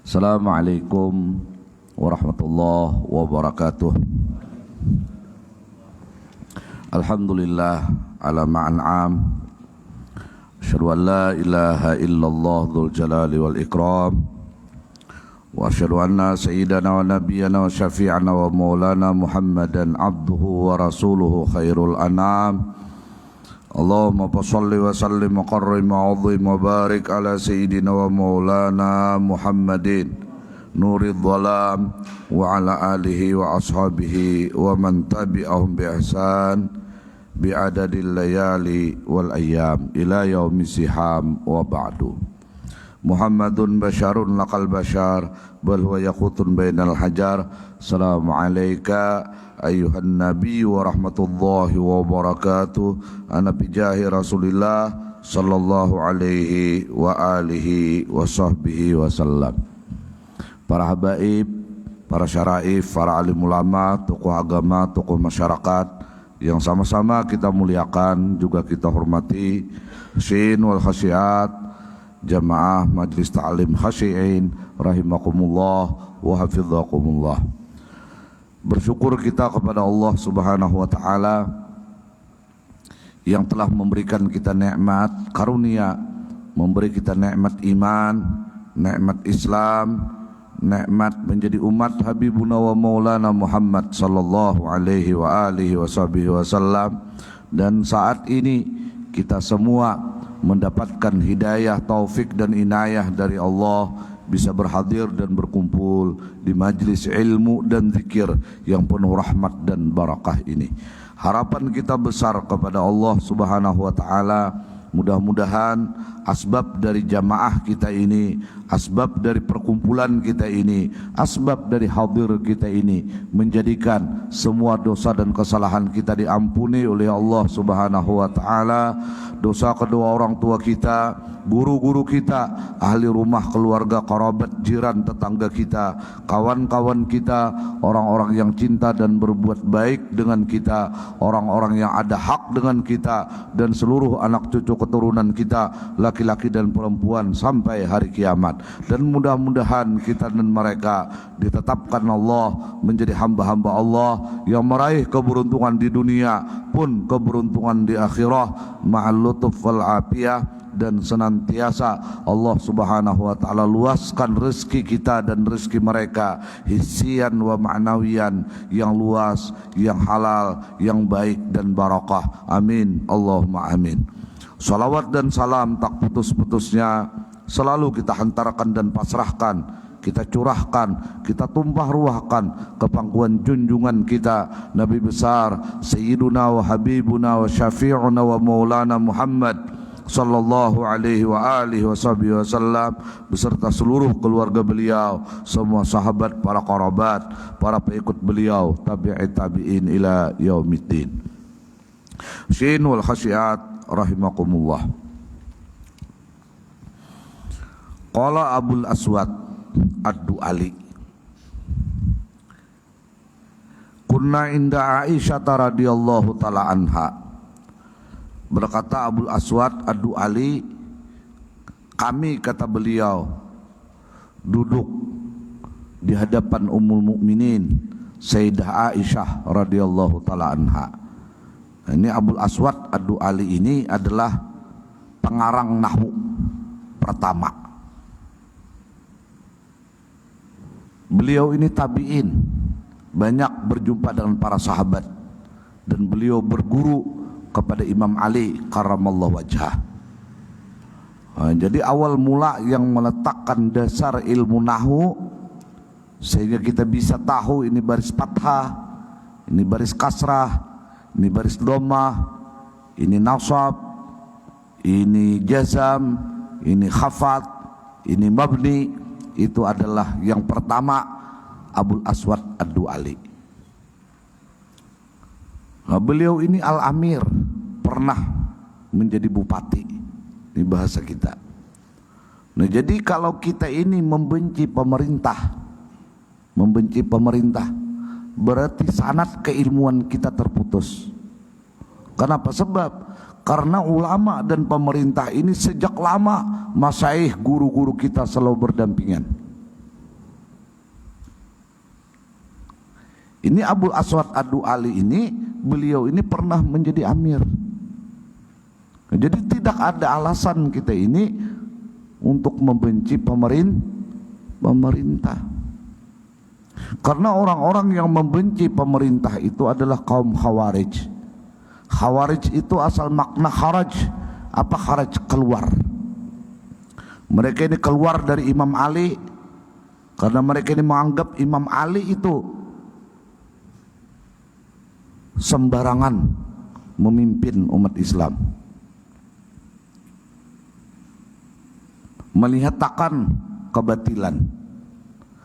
Assalamualaikum warahmatullahi wabarakatuh. Alhamdulillah ala ma'an'am. Asyhadu an la ilaha illallah dzul jalali wal ikram. Wa asyhadu anna sayyidana wa nabiyyana wa syafi'ana wa maulana Muhammadan abduhu wa rasuluhu khairul anam. Allahumma salli wa sallim wa qarrim wa azim wa barik ala sayyidina wa maulana Muhammadin nurid dhalam wa ala alihi wa ashabihi wa man tabi'ahum bi ihsan bi adadil layali wal ayyam ila yaumi siham wa ba'du. Muhammadun basyarun laqal basyar bal huwa yaqutun bainal hajar. Assalamu alayka ayuhan nabi wa rahmatullahi wa barakatuh. Ana bijahi Rasulillah sallallahu alaihi wa alihi wa sahbihi wasallam. Para habaib, para syaraif, para alim ulama, tokoh agama, tokoh masyarakat yang sama-sama kita muliakan juga kita hormati, khasin wal khasiat, jamaah majlis ta'lim khasyiin rahimakumullah wa hafidhakumullah. Bersyukur kita kepada Allah Subhanahu wa taala yang telah memberikan kita nikmat karunia, memberi kita nikmat iman, nikmat Islam, nikmat menjadi umat Habibuna wa Maulana Muhammad sallallahu alaihi wa alihi wasallam. Dan saat ini kita semua mendapatkan hidayah, taufik dan inayah dari Allah, bisa berhadir dan berkumpul di majlis ilmu dan zikir yang penuh rahmat dan barakah ini. Harapan kita besar kepada Allah Subhanahu wa taala, mudah-mudahan asbab dari jamaah kita ini, asbab dari perkumpulan kita ini, asbab dari hadir kita ini menjadikan semua dosa dan kesalahan kita diampuni oleh Allah Subhanahu wa taala. Dosa kedua orang tua kita, guru-guru kita, ahli rumah, keluarga, kerabat, jiran, tetangga kita, kawan-kawan kita, orang-orang yang cinta dan berbuat baik dengan kita, orang-orang yang ada hak dengan kita, dan seluruh anak cucu keturunan kita, laki-laki dan perempuan sampai hari kiamat. Dan mudah-mudahan kita dan mereka ditetapkan Allah menjadi hamba-hamba Allah yang meraih keberuntungan di dunia pun keberuntungan di akhirah, ma'al lutuf wal afiyah. Dan senantiasa Allah Subhanahu wa taala luaskan rezeki kita dan rezeki mereka, hissian wa ma'nawiyan, yang luas, yang halal, yang baik dan barakah. Amin Allahumma amin. Salawat dan salam tak putus-putusnya selalu kita hantarkan dan pasrahkan, kita curahkan, kita tumpah ruahkan ke pangkuan junjungan kita Nabi besar Sayyiduna wa Habibuna wa Syafi'una wa Maulana Muhammad sallallahu alaihi wa alihi wasallam beserta seluruh keluarga beliau, semua sahabat, para kerabat, para pengikut beliau, tabi'in tabi'in ila yaumiddin. Shin wal khasyiat rahimakumullah. Qala Abul Aswad Ad-Du'ali, kunna inda Aisyah radhiyallahu taala anha. Berkata Abul Aswad Ad-Du'ali, kami, kata beliau, duduk di hadapan Ummul Mukminin Sayyidah Aisyah radhiyallahu taala anha. Ini Abul Aswad Ad-Du'ali ini adalah pengarang nahwu pertama. Beliau ini tabi'in, banyak berjumpa dengan para sahabat, dan beliau berguru kepada Imam Ali karramallahu wajhah. Jadi awal mula yang meletakkan dasar ilmu nahwu sehingga kita bisa tahu ini baris fathah, ini baris kasrah, ini baris dhammah, ini nasab, ini jazam, ini khafat, ini mabni. Itu adalah yang pertama Abul Aswad Ad-Du'ali. Nah, beliau ini Al-Amir, pernah menjadi bupati di bahasa kita. Nah, jadi kalau kita ini membenci pemerintah, berarti sanad keilmuan kita terputus. Kenapa? Sebab karena ulama dan pemerintah ini sejak lama, masyayikh, guru-guru kita selalu berdampingan. Ini Abul Aswad Ad-Du'ali ini, beliau ini pernah menjadi amir. Jadi tidak ada alasan kita ini untuk membenci pemerintah. Karena orang-orang yang membenci pemerintah itu adalah kaum Khawarij. Khawarij itu asal makna kharaj. Apa kharaj? Keluar. Mereka ini keluar dari Imam Ali karena mereka ini menganggap Imam Ali itu sembarangan memimpin umat Islam, melihatkan kebatilan.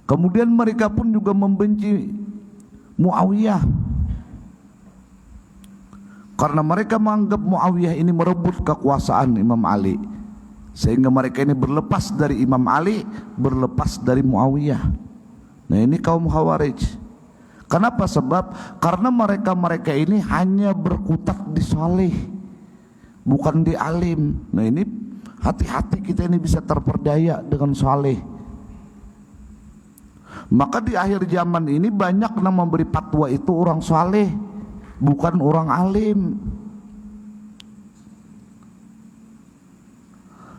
Kemudian mereka pun juga membenci Muawiyah karena mereka menganggap Muawiyah ini merebut kekuasaan Imam Ali, sehingga mereka ini berlepas dari Imam Ali, berlepas dari Muawiyah. Nah, ini kaum Khawarij. Kenapa? Sebab karena mereka ini hanya berkutat di saleh, bukan di alim. Nah, ini hati-hati kita ini bisa terperdaya dengan saleh. Maka di akhir zaman ini banyak yang memberi fatwa itu orang saleh, bukan orang alim.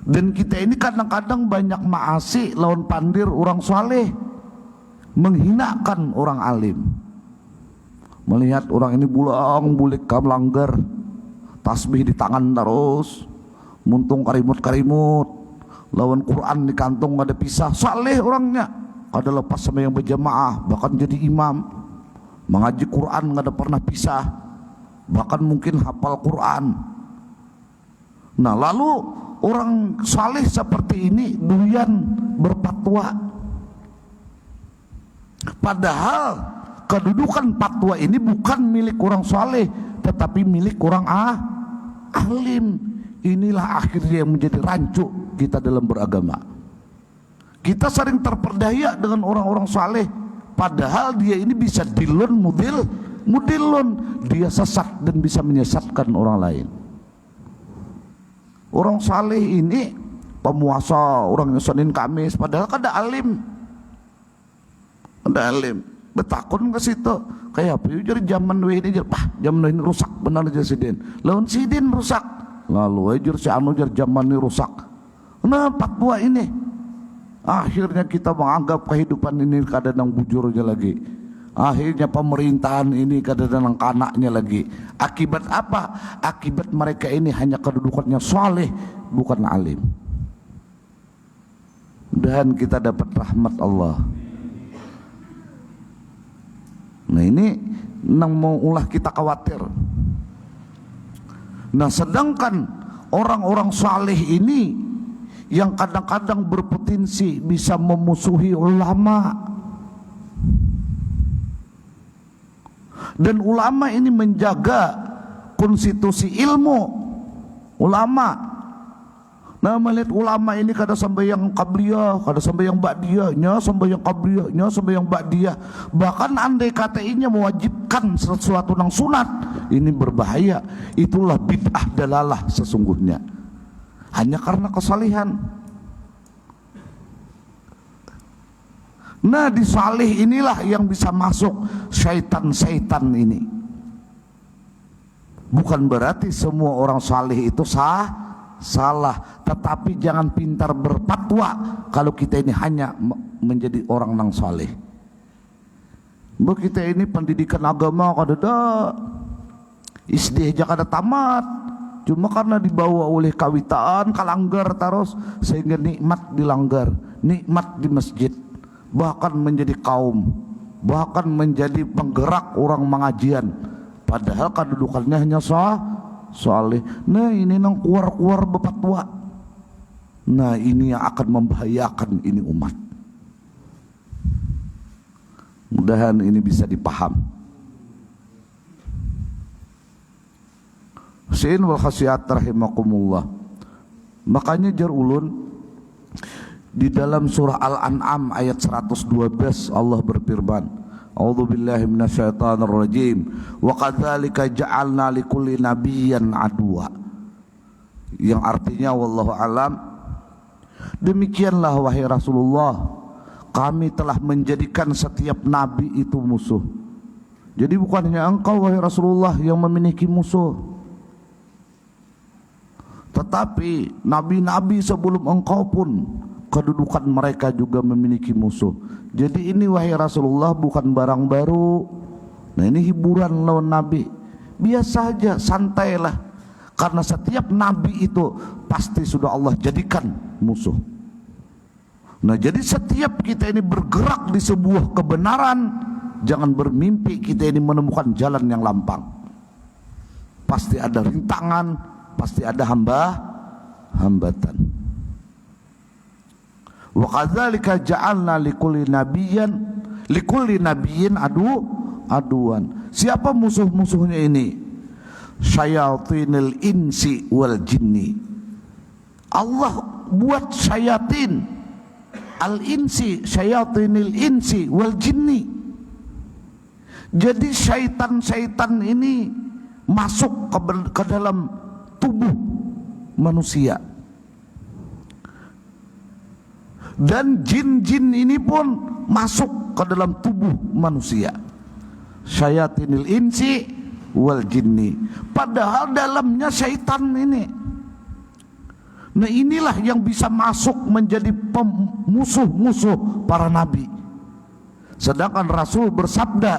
Dan kita ini kadang-kadang banyak maasi lawan pandir orang saleh, menghinakan orang alim. Melihat orang ini bulang bulik melanggar, tasbih di tangan terus, muntung karimut-karimut, lawan Quran di kantung ada pisah, saleh orangnya, ada lepas sama yang berjamaah, bahkan jadi imam, mengaji Quran nggak ada pernah pisah, bahkan mungkin hafal Quran. Nah, lalu orang saleh seperti ini doyan berfatwa, padahal kedudukan fatwa ini bukan milik orang saleh, tetapi milik orang alim. Inilah akhirnya yang menjadi rancu kita dalam beragama. Kita sering terperdaya dengan orang-orang saleh, padahal dia ini bisa dilun mudilun, dia sesat dan bisa menyesatkan orang lain. Orang saleh ini pemuasa, orang yang Senin Kamis, padahal kan ada alim, betakun ke situ kayak apa jadi zaman ini zaman ini rusak benar aja sidin lawan sidin rusak lalu aja si anu zaman ini rusak. Nah, fatwa ini akhirnya kita menganggap kehidupan ini kadang bujur aja lagi, akhirnya pemerintahan ini kadang kanaknya lagi. Akibat apa? Akibat mereka ini hanya kedudukannya saleh, bukan alim. Dan kita dapat rahmat Allah. Nah, ini yang mau ulah kita khawatir. Nah, sedangkan orang-orang saleh ini yang kadang-kadang berpotensi bisa memusuhi ulama, dan ulama ini menjaga konstitusi ilmu ulama. Nah, melihat ulama ini kada sembahyang qabliyah, kada sembahyang ba'diyah, nya sembahyang qabliyah, nya sembahyang ba'diyah. Bahkan andai kata ini mewajibkan sesuatu yang sunat, ini berbahaya. Itulah bid'ah dalalah sesungguhnya. Hanya karena kesalehan. Nah, di saleh inilah yang bisa masuk syaitan-syaitan ini. Bukan berarti semua orang saleh itu salah, tetapi jangan pintar berfatwa kalau kita ini hanya menjadi orang nang saleh. Kita ini pendidikan agama kada SD aja kada tamat, cuma karena dibawa oleh kawitaan kalanggar terus, sehingga nikmat dilanggar, nikmat di masjid, bahkan menjadi kaum, bahkan menjadi penggerak orang mengajian, padahal kedudukannya hanya saleh. Nah, ini nang keluar berfatwa. Nah, ini yang akan membahayakan ini umat. Mudahan ini bisa dipaham. Sin wal khasiat rahimakumullah. Makanya jar ulun di dalam surah Al-An'am ayat 112 Allah berfirman, A'udzu billahi minasyaitonir rajim. Wa kadzalika ja'alna likulli nabiyyin aduwa. Yang artinya wallahu alam, demikianlah wahai Rasulullah, kami telah menjadikan setiap nabi itu musuh. Jadi bukan hanya engkau wahai Rasulullah yang memiliki musuh, tetapi nabi-nabi sebelum engkau pun kedudukan mereka juga memiliki musuh. Jadi ini wahai Rasulullah bukan barang baru. Nah ini hiburan lawan nabi. Biasa aja, santailah. Karena setiap nabi itu pasti sudah Allah jadikan musuh. Nah jadi setiap kita ini bergerak di sebuah kebenaran, jangan bermimpi kita ini menemukan jalan yang lampang. Pasti ada rintangan, pasti ada hambatan. Wa kadzalika ja'alna likulli nabiyyin aduan. Siapa musuh-musuhnya ini? Syayatinil insi wal jinni. Allah buat syayatin al insi, syayatinil insi wal jinni. Jadi syaitan-syaitan ini masuk ke dalam tubuh manusia, dan jin-jin ini pun masuk ke dalam tubuh manusia. Syayatinil insi wal jinni, padahal dalamnya syaitan ini. Nah inilah yang bisa masuk menjadi musuh-musuh para nabi. Sedangkan Rasul bersabda,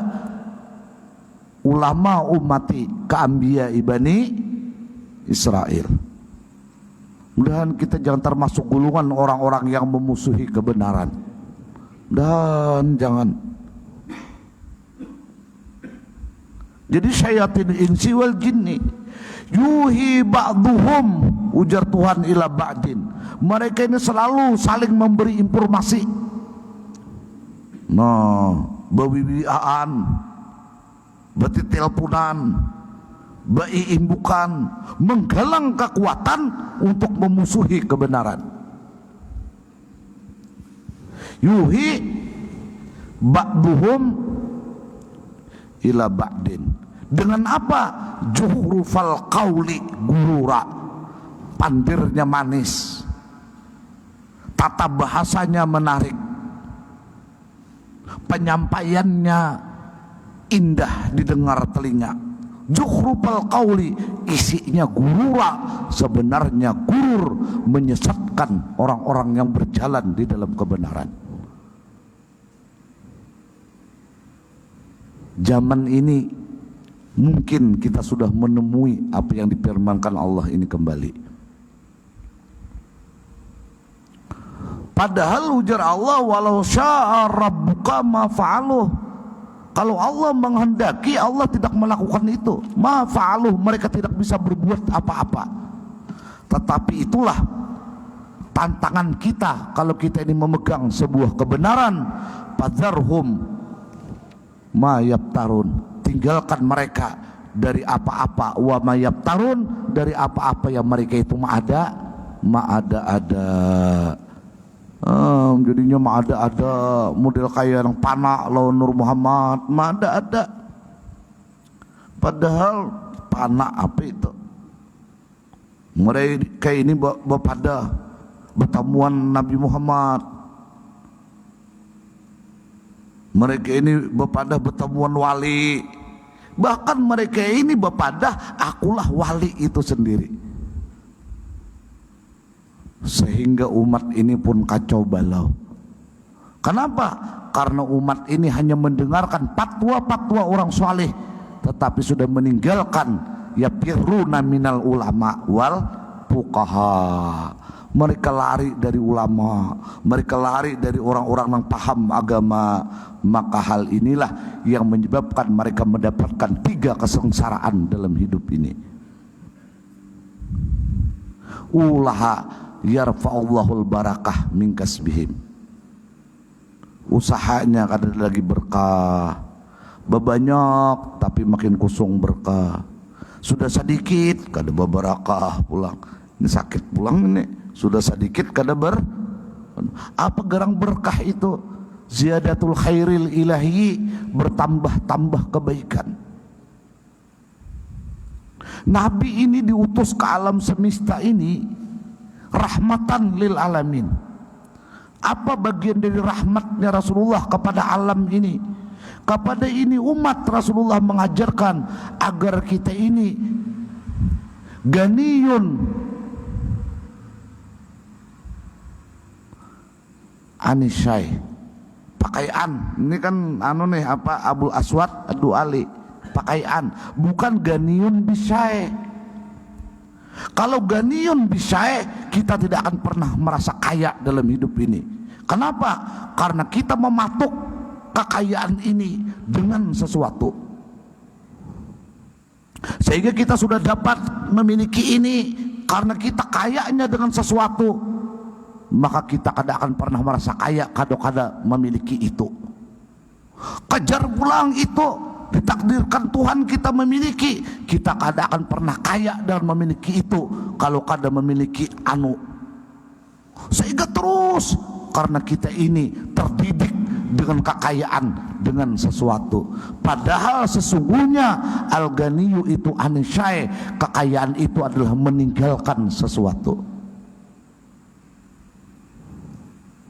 ulama ummati ka'ambiya ibani Israel. Mudahan kita jangan termasuk golongan orang-orang yang memusuhi kebenaran, dan jangan. Jadi syayatin insi wal jinni yuhi ba'duhum, ujar Tuhan, ila ba'din. Mereka ini selalu saling memberi informasi. Nah, bawiwiaan, berarti teleponan, imbukan, menggalang kekuatan untuk memusuhi kebenaran. Yuhi ba'duhum ila ba'din. Dengan apa? Juhrufal qauli gurura, pandirnya manis, tata bahasanya menarik, penyampaiannya indah didengar telinga. Juhrufal qauli, isinya gurura, sebenarnya gurur, menyesatkan orang-orang yang berjalan di dalam kebenaran. Zaman ini mungkin kita sudah menemui apa yang difirmankan Allah ini kembali. Padahal ujar Allah, walau syaa rabbuka ma fa'aluh. Kalau Allah menghendaki, Allah tidak melakukan itu. Ma fa'aluh, mereka tidak bisa berbuat apa-apa. Tetapi itulah tantangan kita kalau kita ini memegang sebuah kebenaran. Fadzarhum ma yaftarun, tinggalkan mereka dari apa-apa. Wa ma yaftarun, dari apa-apa yang mereka itu ma'ada. Jadinya ma'ada model kayak yang panak lawan Nur Muhammad, ma'ada. Padahal panak apa itu? Mereka ini berpada bertemuan Nabi Muhammad. Mereka ini berpada bertemuan wali. Bahkan mereka ini berpada akulah wali itu sendiri. Sehingga umat ini pun kacau balau. Kenapa? Karena umat ini hanya mendengarkan fatwa-fatwa orang saleh, tetapi sudah meninggalkan yafirruna minal ulama wal fuqaha. Mereka lari dari ulama, mereka lari dari orang-orang yang paham agama. Maka hal inilah yang menyebabkan mereka mendapatkan 3 kesengsaraan dalam hidup ini. Ulaha yarfa'ullahul barakah min kasbihim. Usahanya kadang lagi berkah, bebanyak tapi makin kusung berkah. Sudah sedikit kada berbarakah pulang. Ini sakit pulang ini. Sudah sedikit kada apa gerang berkah itu? Ziyadatul khairil ilahi, bertambah-tambah kebaikan. Nabi ini diutus ke alam semesta ini rahmatan lil alamin. Apa bagian dari rahmatnya Rasulullah kepada alam ini? Kepada ini umat Rasulullah mengajarkan agar kita ini ganiyun anisyai, pakaian. Ini kan Abul Aswad Ad-Du'ali, pakaian, bukan ganiyun bisyai. Kalau ganiyun bisyai, kita tidak akan pernah merasa kaya dalam hidup ini. Kenapa? Karena kita mematuk kekayaan ini dengan sesuatu, sehingga kita sudah dapat memiliki ini karena kita kayanya dengan sesuatu, maka kita tidak akan pernah merasa kaya kada memiliki itu. Kejar pulang itu, ditakdirkan Tuhan kita memiliki, kita kada akan pernah kaya dan memiliki itu kalau kada memiliki sehingga terus, karena kita ini terdidik dengan kekayaan, dengan sesuatu. Padahal sesungguhnya al-ghaniyu itu anisyai, kekayaan itu adalah meninggalkan sesuatu.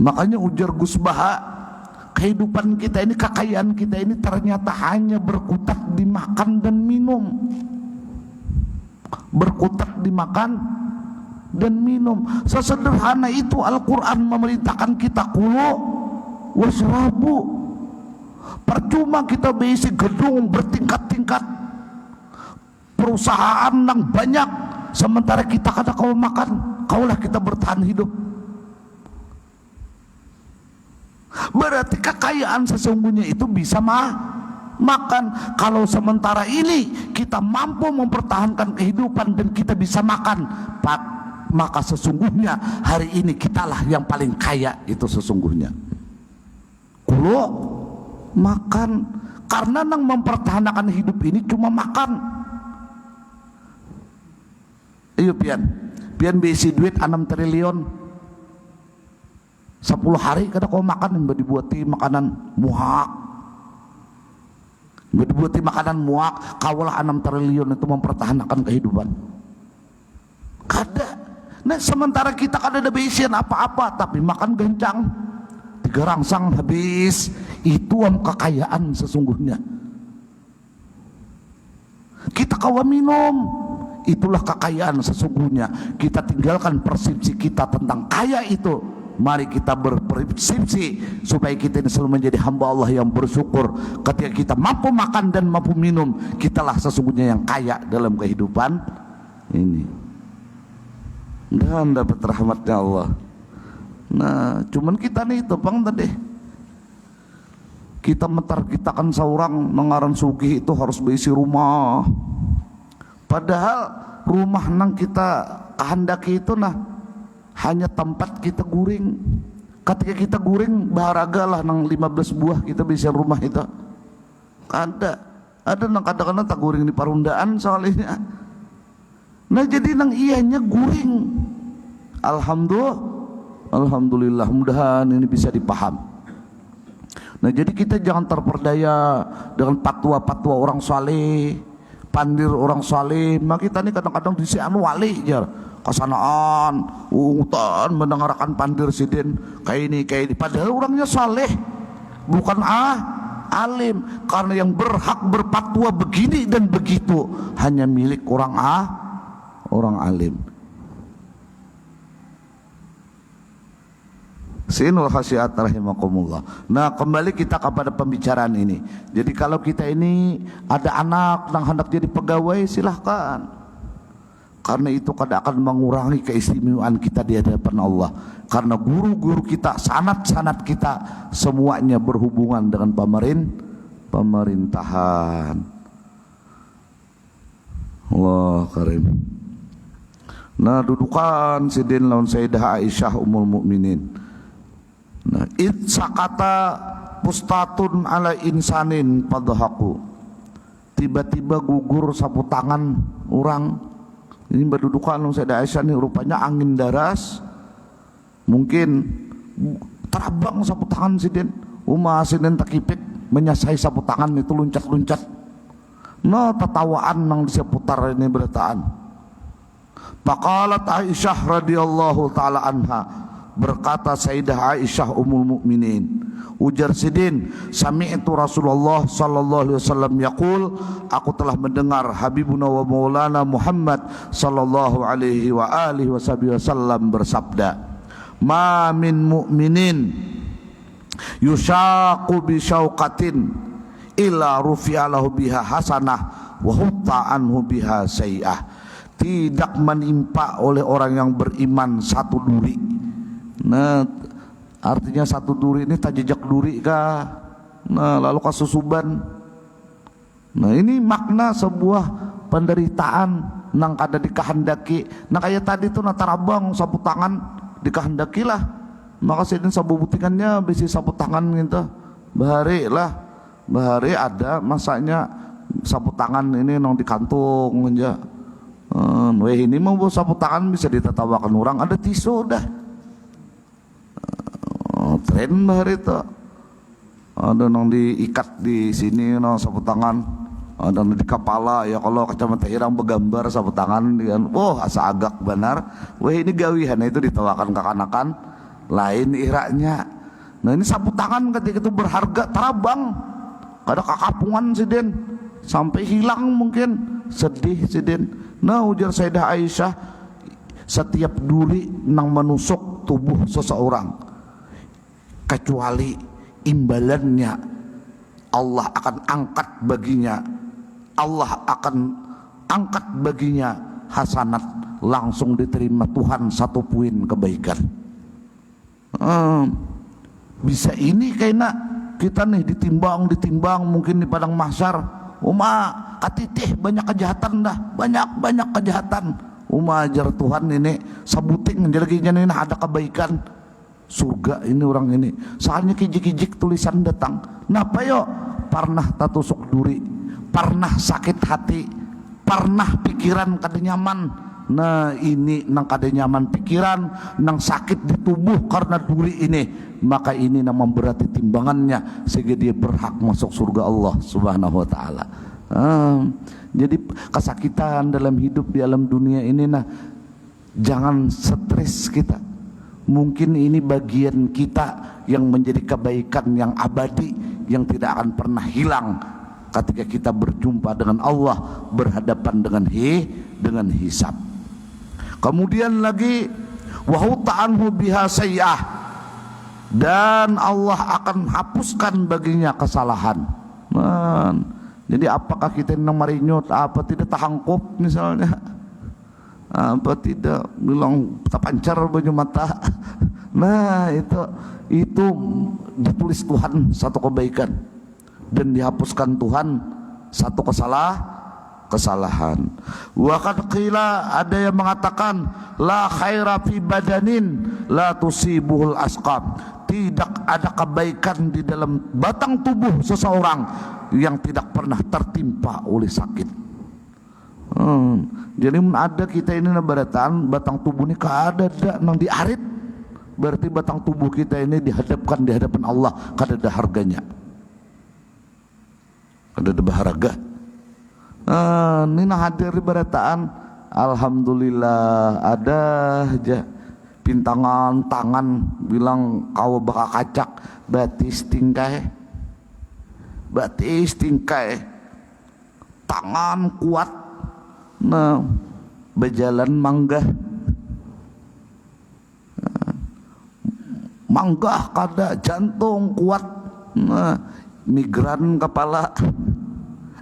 Makanya ujar Gus Baha, kehidupan kita ini, kekayaan kita ini ternyata hanya berkutat di makan dan minum. Berkutat di makan dan minum. Sesederhana itu Al-Quran memerintahkan kita kulu wasrabu. Percuma kita berisi gedung bertingkat-tingkat, perusahaan yang banyak, sementara kita kada kau makan, kaulah kita bertahan hidup. Berarti kekayaan sesungguhnya itu bisa makan. Kalau sementara ini kita mampu mempertahankan kehidupan dan kita bisa makan, maka sesungguhnya hari ini kitalah yang paling kaya itu sesungguhnya. Kulo makan, karena nang mempertahankan hidup ini cuma makan. Ayo pian besi duit 6 triliun 10 hari kada kau makan, mbak dibuati makanan muak, kaulah 6 triliun itu mempertahankan kehidupan. Kada. Nah sementara kita kada ada besian apa-apa, tapi makan gencang, 3 rangsang habis. Itu kekayaan sesungguhnya. Kita kawa minum, itulah kekayaan sesungguhnya. Kita tinggalkan persepsi kita tentang kaya itu. Mari kita berpersepsi supaya kita ini selalu menjadi hamba Allah yang bersyukur. Ketika kita mampu makan dan mampu minum, kitalah sesungguhnya yang kaya dalam kehidupan ini, dan dapat rahmatnya Allah. Nah cuman kita nih itu bang tadi, kita mentargetakan seorang mengaran sugih itu harus berisi rumah, padahal rumah nang kita kehendaki itu hanya tempat kita guring. Ketika kita guring baharagalah nang 15 buah kita bisa rumah itu. Ada nang kadang-kadang tak guring di parundaan soalnya. Nah jadi nang ianya guring. Alhamdulillah, mudahan ini bisa dipaham. Nah jadi kita jangan terperdaya dengan patwa-patwa orang saleh, pandir orang saleh. Maka kita ini kadang-kadang disian wali jar, kasanaan, utan mendengarkan pandir sidin kayak ini. Padahal orangnya saleh, bukan alim. Karena yang berhak berpatwa begini dan begitu hanya milik orang alim. Sinul khasiat rahimakumullah. Nah kembali kita kepada pembicaraan ini. Jadi kalau kita ini ada anak yang hendak jadi pegawai, silahkan. Karena itu kada akan mengurangi keistimewaan kita di hadapan Allah. Karena guru-guru kita, sanad-sanad kita semuanya berhubungan dengan pemerintahan. Allah karim. Nah dudukan sidin lawan Sayyidah Aisyah Ummul Mukminin. Nah, sakata pustatun ala insanin padhaku. Tiba-tiba gugur sapu tangan orang. Ini berdudukan Sayyidah Aisyah nih, rupanya angin daras. Mungkin terabang sapu tangan sidin. Sidin takipik menyasai sapu tangan itu loncat-loncat. Nah, tertawaan nang diseputar ini berataan. Faqalat Aisyah radhiyallahu taala anha, berkata Sayyidah Aisyah Ummul Mukminin, Ujar Sidin, sami'tu Rasulullah sallallahu alaihi wasallam yaqul, aku telah mendengar Habibuna wa Maulana Muhammad sallallahu alaihi wa alihi wasallam bersabda, ma min mu'minin yushaqu bi syauqatin illa rufi'a lahu biha hasanah wa hutta anhu biha sayyi'ah. Tidak menimpa oleh orang yang beriman satu duri. Nah, artinya satu duri ini tajejak duri kah? Nah, lalu kasusuban. Nah, ini makna sebuah penderitaan nang kada dikehendaki. Nah, kayak tadi tuh natarabang sapu tangan dikehendaki lah. Maka sidin sabu butikannya bisi sapu tangan gitu. Bahari lah. Bahari ada masanya sapu tangan ini nang di kantung aja. Weh ini mau sapu tangan bisa ditatawakan orang, ada tisu dah. Tren bahari itu ada nang diikat di sini nang sapu tangan, ada di kepala ya. Kalau kacamata hirang bergambar sapu tangan dengan asa agak benar. Weh ini gawihan itu ditawakan kekanakan lain iraknya. Nah ini sapu tangan ketika itu berharga terabang, kada kakapungan sidin sampai hilang mungkin, sedih sidin. Nah ujar Sayyidah Aisyah, setiap duri nang menusuk tubuh seseorang kecuali imbalannya Allah akan angkat baginya, Allah akan angkat baginya hasanat, langsung diterima Tuhan satu poin kebaikan. Bisa ini kayaknya kita nih ditimbang mungkin di padang mahsyar, katitih banyak kejahatan dah, banyak kejahatan. Ajar Tuhan ini sabuting jeleginya ini ada kebaikan surga ini orang ini. Soalnya kijik-kijik tulisan datang. Napa yo? Pernah tatusuk duri, pernah sakit hati, pernah pikiran kada nyaman. Nah ini nang kada nyaman pikiran, nang sakit di tubuh karena duri ini, maka ini nang memberati timbangannya sehingga dia berhak masuk surga Allah Subhanahu wa taala. Jadi kesakitan dalam hidup di alam dunia ini, nah jangan stres kita. Mungkin ini bagian kita yang menjadi kebaikan yang abadi, yang tidak akan pernah hilang ketika kita berjumpa dengan Allah, berhadapan dengan hisab. Kemudian lagi wahuta anhu biha sayyi'ah, dan Allah akan hapuskan baginya kesalahan. Jadi apakah kita nang marinyot, apa tidak tahangkop misalnya, apa tidak bilang terpancar baju mata. Nah itu ditulis Tuhan satu kebaikan dan dihapuskan Tuhan satu kesalahan. Wa qad qila, ada yang mengatakan la khaira fi badanin la tusibuhul asqam, tidak ada kebaikan di dalam batang tubuh seseorang yang tidak pernah tertimpa oleh sakit. Jadi ada kita ini barataan batang tubuh ini kada ada nang diarit, berarti batang tubuh kita ini dihadapkan di hadapan Allah kada ada harganya, kada ada berharga. Ini hadir di barataan, alhamdulillah ada aja pintangan tangan bilang kau bakal kacak batis tingkai, tangan kuat, nah berjalan manggah kada, jantung kuat, nah migran kepala.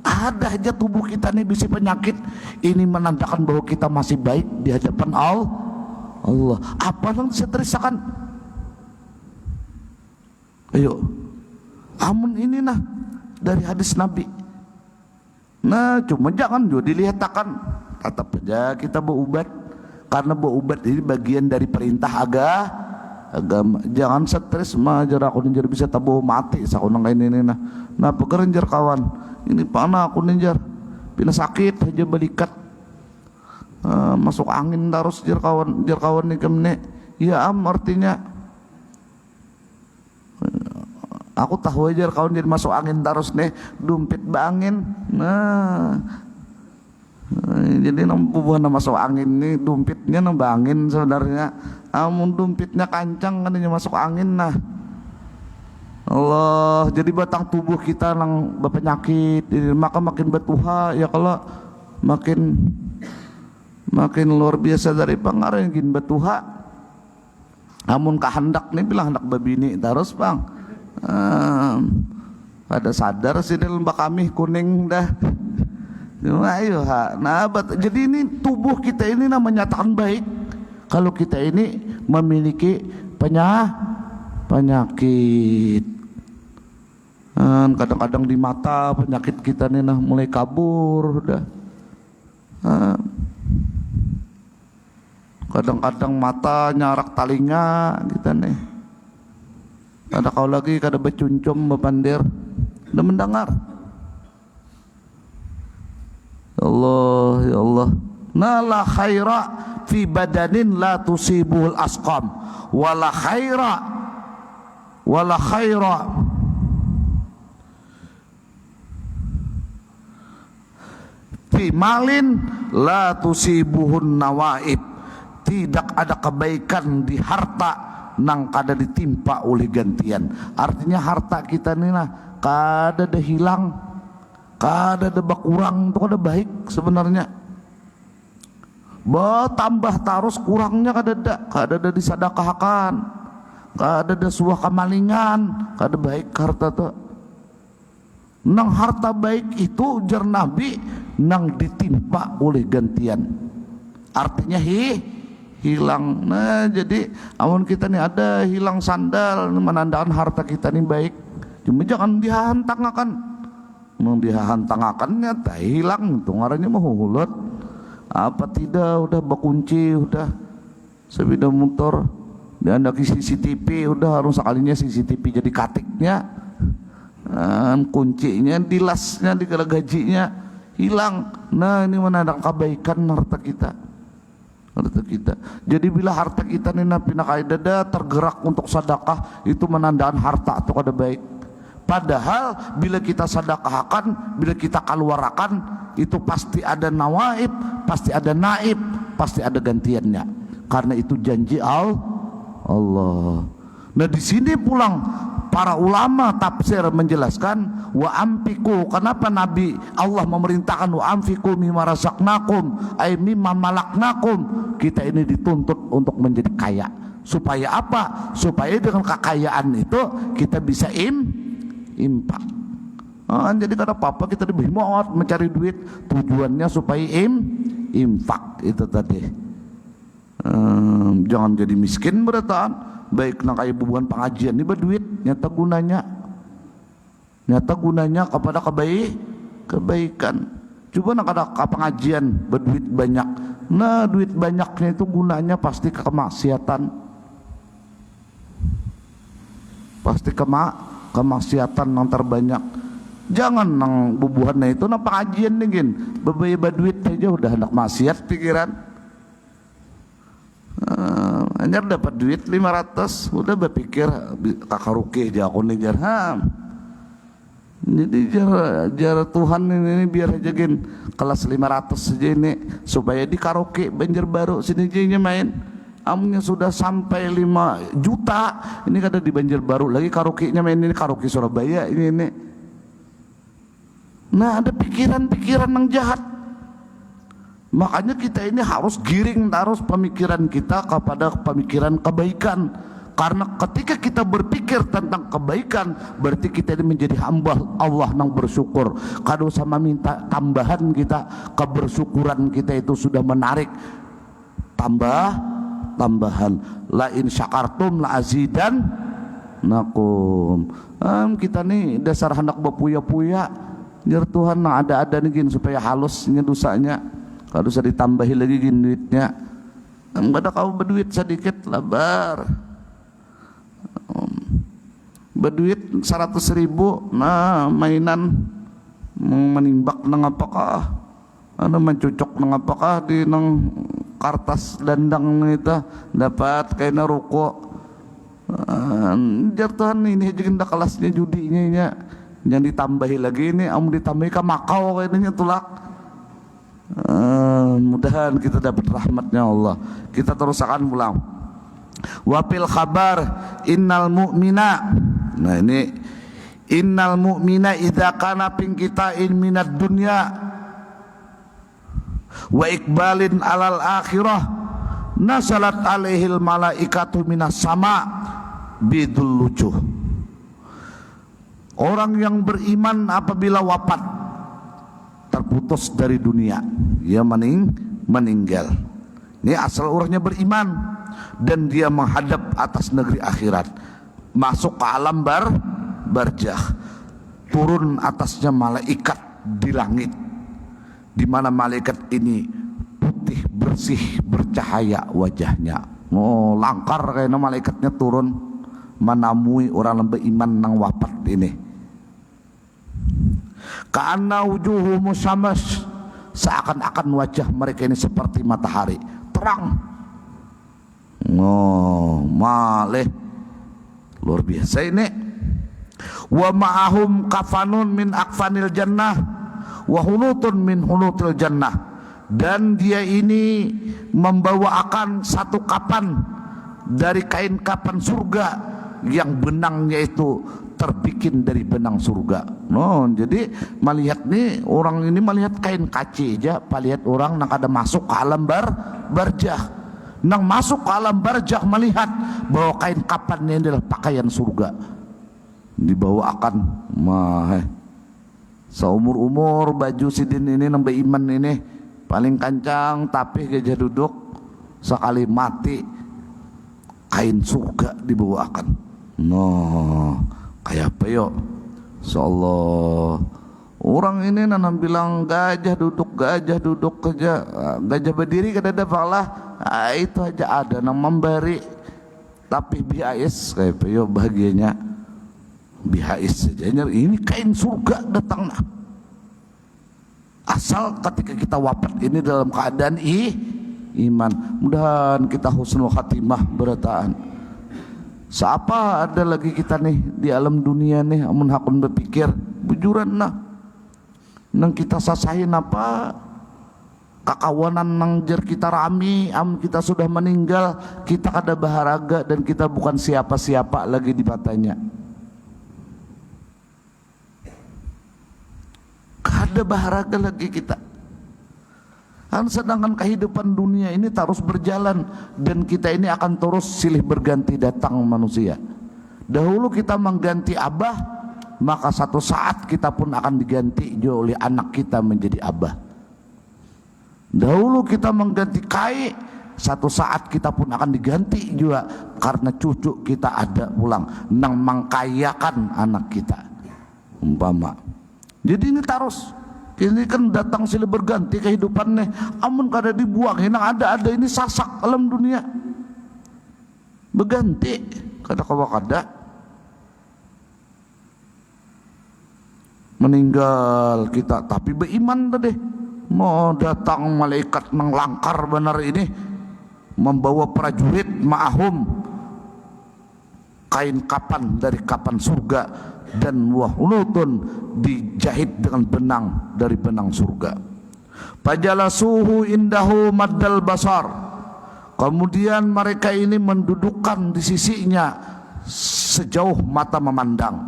Ada aja tubuh kita nih bisi penyakit. Ini menandakan bahwa kita masih baik di hadapan Allah. Apa yang diseterisakan? Ayo, amun ini nah dari hadis Nabi. Nah cuma jangan juga dilihatakan, tetap aja kita berubat, karena berubat ini bagian dari perintah agama. Jangan stres mah jar aku ninjar bisa tabu mati sakunang ini nah. Nah pekerenjar kawan, ini panah aku ninjar pina sakit aja balikat, masuk angin terus jar kawan nih kemne. Ya artinya aku tahu aja kawan jadi masuk angin terus nih, dumpit bangin. Nah jadi bubuhan masuk angin nih, dumpitnya nembangin sebenarnya. Amun dumpitnya kancang kan masuk angin nah. Allah, jadi batang tubuh kita nang berpenyakit, maka makin betuha ya kalau makin luar biasa dari pengaruh yang betuha. Amun kahendak nih bilang hendak babini terus bang. Ada sadar sih lembah kami kuning dah. Ayo ha. Nah, jadi ini tubuh kita ini menyatakan baik kalau kita ini memiliki penyakit. Kadang-kadang di mata penyakit kita nih mulai kabur dah. Kadang-kadang mata nyarak talinga kita nih. Ada kau lagi kada becuncum bepandir, udah mendengar. Ya Allah, ya Allah. Nah la khaira fi badanin la tusibul asqam wala khaira fi malin la tusibuhun nawaib. Tidak ada kebaikan di harta nang kada ditimpa oleh gantian. Artinya harta kita ni kada ada hilang, kada ada berkurang, itu kada baik sebenarnya. Tambah terus kurangnya kada ada disadakahkan, kada ada suah kamalingan, kada baik harta tu. Nang harta baik itu jar Nabi nang ditimpa oleh gantian. Artinya hilang. Nah jadi amun kita nih ada hilang sandal menandakan harta kita nih baik, cuma jangan dihantangakan. Dihantangakannya tak hilang itu ngarannya mah hulut. Apa tidak udah berkunci, udah sepeda motor dan ada CCTV, udah harus sekalinya CCTV jadi katiknya, kuncinya dilasnya di gajinya hilang. Nah ini menandakan kebaikan harta kita. Jadi bila harta kita nih pindah dada tergerak untuk sedekah, itu menandakan harta itu kada baik. Padahal bila kita sedekahkan, bila kita keluarkan, itu pasti ada nawaib, pasti ada naib, pasti ada gantiannya. Karena itu janji Allah. Nah di sini pulang para ulama tafsir menjelaskan wa amfiku. Kenapa Nabi Allah memerintahkan wa amfiku mimma razaqnakum ay mimma malaknakum. Kita ini dituntut untuk menjadi kaya. Supaya apa? Supaya dengan kekayaan itu kita bisa impak. Jadi kada apa-apa kita diberi muat mencari duit, tujuannya supaya impak itu tadi. Jangan jadi miskin beratan. Baik nang kayak bubuhan pengajian ini berduit nyata gunanya kepada kebaikan. Coba nang ada pengajian berduit banyak, nah duit banyaknya itu gunanya pasti ke kemaksiatan, kemaksiatan yang terbanyak. Jangan nang bubuhannya itu nang pengajian nih gin beberapa duit aja udah hendak maksiat pikiran. Hanya dapat duit 500 udah berpikir kakaruki aja aku nih jarham. Jadi jar Tuhan ini biar aja gin kelas 500 saja ini supaya di karaoke Banjarbaru sini aja main. Amunnya sudah sampai 5 juta ini kada di Banjarbaru lagi karaoke-nya main, ini karaoke Surabaya ini. Nah ada pikiran-pikiran yang jahat. Makanya kita ini harus giring terus pemikiran kita kepada pemikiran kebaikan. Karena ketika kita berpikir tentang kebaikan, berarti kita ini menjadi hamba Allah yang bersyukur. Kalau sama minta tambahan kita, kebersyukuran kita itu sudah menarik tambahan. La in syakartum la azidan nakum. Kita nih dasar hendak berpuya-puya, jar Tuhan ada nih supaya halusnya dosanya. Kalau bisa ditambahi lagi gini duitnya, pada kau berduit sedikit lebar, berduit 100.000, nah mainan menimbak nang apakah, mencucok nang apakah di nang kartas dandang itu dapat kayaknya rokok. Jatuhan ini juga kelasnya judinya, jangan ditambahi lagi ini, ditambahi ke Makau kayaknya tulak. Mudahan kita dapat rahmatnya Allah. Kita terus akan pulang. Wapil khabar innal mu'mina. Nah ini Innal mu'mina idza kana pingkitain minad dunya wa ikbalin alal akhirah nasalat alaihil malaikatu minas sama bidul lucuh. Orang yang beriman apabila wafat terputus dari dunia, dia meninggal. Ini asal orangnya beriman dan dia menghadap atas negeri akhirat, masuk ke alam barzah, turun atasnya malaikat di langit, di mana malaikat ini putih bersih bercahaya wajahnya. Oh, langkar kayaknya malaikatnya turun menamui orang yang beriman nang wafat ini. Ka'anna wujuhu musammas, seakan-akan wajah mereka ini seperti matahari terang. Oh, malih luar biasa ini. Wa ma'ahum kafanun min akfanil jannah wa hunutun min hunutil jannah, dan dia ini membawa akan satu kapan dari kain kapan surga yang benangnya itu terbikin dari benang surga. No, jadi melihat nih orang ini melihat kain kaci aja, lihat orang nang ada masuk ke alam barzah, nang masuk ke alam barzah melihat bahwa kain kapannya ini adalah pakaian surga, dibawa akan seumur-umur baju sidin ini nang beriman ini paling kancang tapi gajah duduk sekali mati kain surga dibawa akan. No, kayak apa yuk? Insyaallah orang ini nanam bilang gajah duduk aja, gajah berdiri kada ada falah, itu aja ada nang memberi, tapi BHS kayak apa yuk bahagianya BHS saja. Ini kain surga datang nah. Asal ketika kita wafat ini dalam keadaan iman, mudahan kita husnul khatimah berataan. Siapa ada lagi kita nih di alam dunia nih amun hakun berpikir bujuran nah nang kita sasahin apa kakawanan nang jer kita rami amun kita sudah meninggal kita kada baharaga dan kita bukan siapa-siapa lagi di matanya. Kada baharaga lagi kita. Sedangkan kehidupan dunia ini terus berjalan dan kita ini akan terus silih berganti datang manusia. Dahulu kita mengganti abah, maka satu saat kita pun akan diganti juga oleh anak kita menjadi abah. Dahulu kita mengganti kai, satu saat kita pun akan diganti juga karena cucu kita ada pulang nang mengkayakan anak kita umpama. Jadi ini terus ini kan datang silih berganti kehidupannya. Amun kada dibuang, hinang ada ini sasak alam dunia. Berganti, kada kawa kada. Meninggal kita, tapi beriman tadi. Mau datang malaikat nang langkar benar ini, membawa prajurit ma'ahum kain kapan dari kapan surga dan wahunutun dijahit dengan benang dari benang surga. Fajalasuhu indahu maddal basar, kemudian mereka ini mendudukkan di sisinya sejauh mata memandang.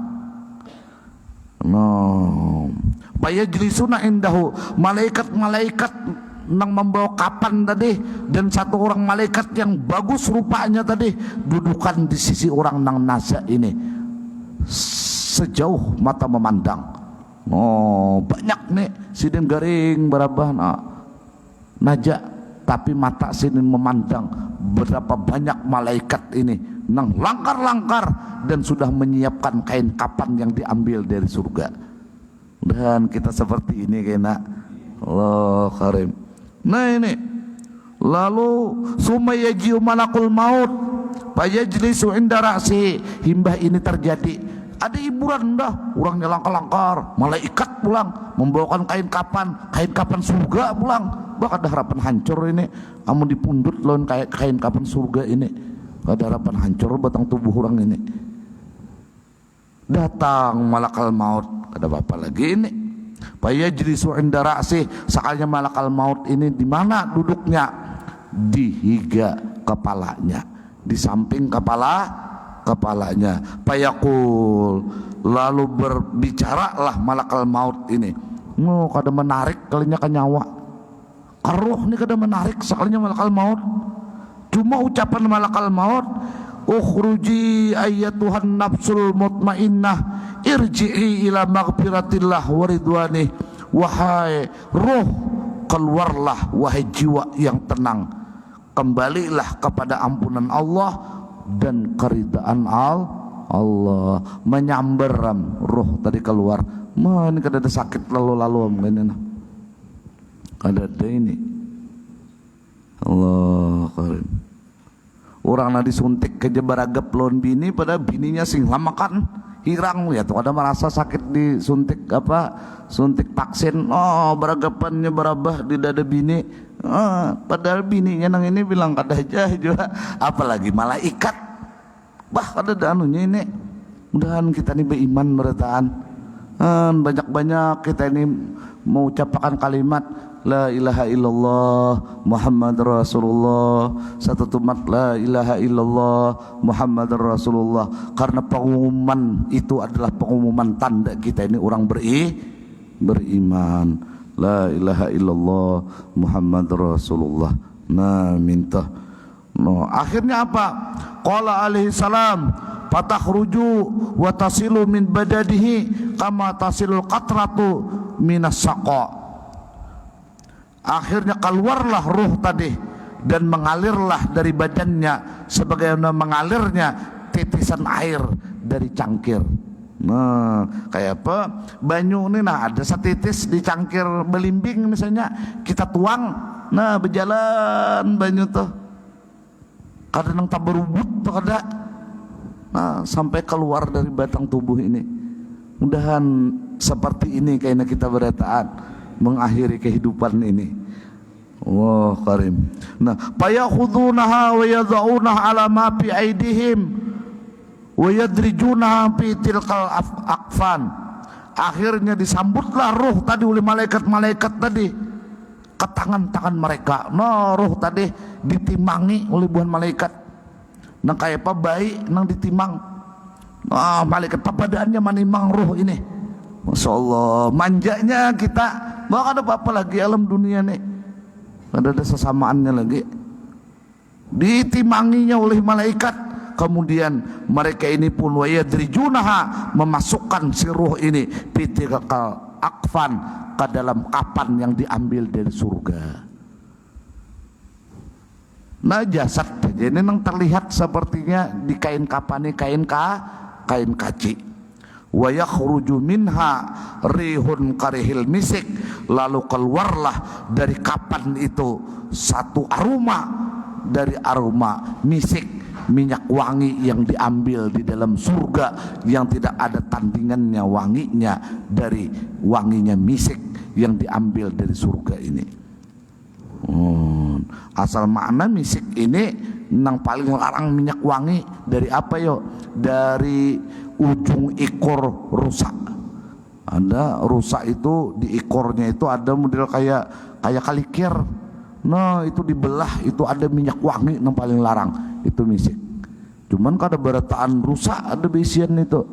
Fayajlisuna indahu, malaikat-malaikat nang membawa kapan tadi dan satu orang malaikat yang bagus rupanya tadi dudukan di sisi orang nang nasa ini sejauh mata memandang. Oh, banyak nih sidin garing berabah najak, tapi mata sidin memandang berapa banyak malaikat ini nang langkar-langkar dan sudah menyiapkan kain kapan yang diambil dari surga. Dan kita seperti ini kena Allah karim. Nah ini lalu sumayajiu malakul maut fayajlisu inda ra'si, himbah ini terjadi ada hiburan dah, orangnya langkar-langkar, malaikat pulang membawakan kain kapan surga pulang. Bah ada harapan hancur ini amun dipundut lawan kain kapan surga ini, ada harapan hancur batang tubuh orang ini. Datang malakal maut, ada apa lagi ini? Fayajlisu inda ra'si, sakalnya malakal maut ini di mana duduknya? Di higa kepalanya, di samping kepala kepalanya. Fayaqul, lalu berbicaralah malakal maut ini. Kada menarik kalinya ke nyawa. Roh ini kada menarik sekalinya malakal maut. Cuma ucapan malakal maut, ukhruji ayyatuhan nafsul mutmainnah irji'i ila maghfiratillah wa ridwanih. Wahai roh, keluarlah wahai jiwa yang tenang, kembalilah kepada ampunan Allah dan keridaan Allah. Menyamberam roh tadi keluar. Ini kada ada sakit lalu-lalu begini. Kada ada ini. Allah karim. Orang na disuntik ke baragap lawan bini, pada bininya sing lamakan hirang ya tuh, ada merasa sakit disuntik suntik vaksin, baragapannya barabah di dada bini, padahal bininya nang ini bilang kada aja juga, apalagi malaikat, ada anunya ini. Mudahan kita ini beriman berataan, banyak-banyak kita ini mau ucapkan kalimat La ilaha illallah Muhammad Rasulullah, satu tumat la ilaha illallah Muhammad Rasulullah. Karena pengumuman itu adalah pengumuman tanda kita ini orang beriman. La ilaha illallah Muhammad Rasulullah. Nah minta akhirnya apa? Qala alaihi salam, fatakhruju wa tasilu min badadihi kama tasilul qatratu minas saqa. Akhirnya keluarlah ruh tadi dan mengalirlah dari badannya sebagaimana mengalirnya titisan air dari cangkir. Nah, kayak apa? Banyu ini ada setitis di cangkir belimbing misalnya, kita tuang, nah berjalan banyu tuh. Kadang tak berubut tuh kada. Nah, sampai keluar dari batang tubuh ini. Mudahan seperti ini kayaknya kita berataan mengakhiri kehidupan ini. Wah karim. Nah, fayakhudunaha wa yad'unaha ala ma fi aidihim wa yadrijunaha fi tilkal akfan. Akhirnya disambutlah ruh tadi oleh malaikat-malaikat tadi ke tangan-tangan mereka. Nah, ruh tadi ditimangi oleh buah malaikat. Nang kayak apa bayi nang ditimang. Malaikat papadaannya manimang ruh ini. Masya Allah, manjanya kita. Bahkan ada apa lagi alam dunia nih, ada sesamaannya lagi. Ditimanginya oleh malaikat. Kemudian mereka ini pun wayadrijunaha, memasukkan si ruh ini pitikal akfan, ke dalam kapan yang diambil dari surga. Nah jasad ini yang terlihat sepertinya di kain kapan, kain kaci. Wa yakhruju minha rihun karihil misik, lalu keluarlah dari kapan itu satu aroma dari aroma misik, minyak wangi yang diambil di dalam surga yang tidak ada tandingannya wanginya dari wanginya misik yang diambil dari surga ini. Asal makna misik ini nang paling larang minyak wangi dari apa yo? Dari ujung ekor rusa. Ada rusa itu di ekornya itu ada model kayak kalikir. Nah itu dibelah, itu ada minyak wangi yang paling larang, itu misik. Cuman kada berataan rusa ada bisian itu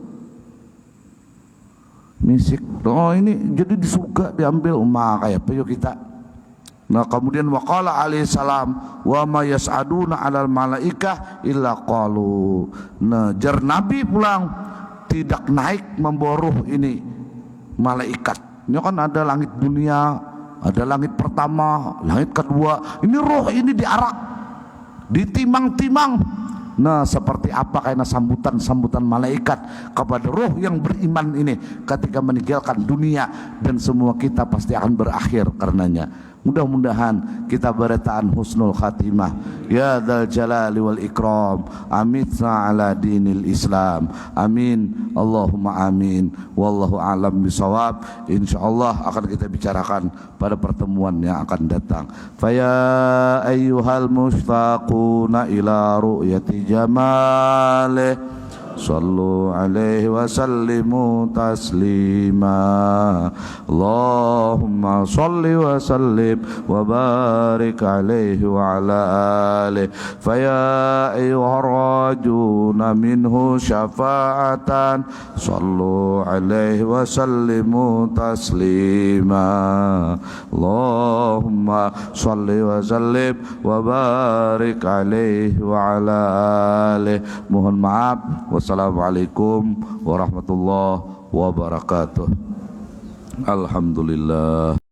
misik. Oh ini jadi di surga diambil kayak apa yuk kita. Nah kemudian waqala alaihi salam wa ma yas'aduna 'alal malaikah illa qalu. Nah jar Nabi pulang, tidak naik memboruh ini malaikat. Ini kan ada langit dunia, ada langit pertama, langit kedua. Ini roh ini diarak, ditimang-timang. Nah seperti apa karena sambutan malaikat kepada roh yang beriman ini ketika meninggalkan dunia, dan semua kita pasti akan berakhir karenanya. Mudah-mudahan kita berataan husnul khatimah. Ya dzal jalali wal ikram, amitna ala dinil Islam. Amin. Allahumma amin. Wallahu a'lam bisawab. Insyaallah akan kita bicarakan pada pertemuan yang akan datang. Faya ayyuhal mushtaquna ila ru'yati jamalih, sallu alaihi wa sallimu taslima. Allahumma salli wa sallim wa barik alaihi wa ala alihi. Faya ayyuhar ترجون منه شفاعة صلوا عليه وسلموا تسليما اللهم صل وسلم وبارك عليه وعلى آله. Mohon maaf. Wassalamualaikum warahmatullahi wabarakatuh. Alhamdulillah.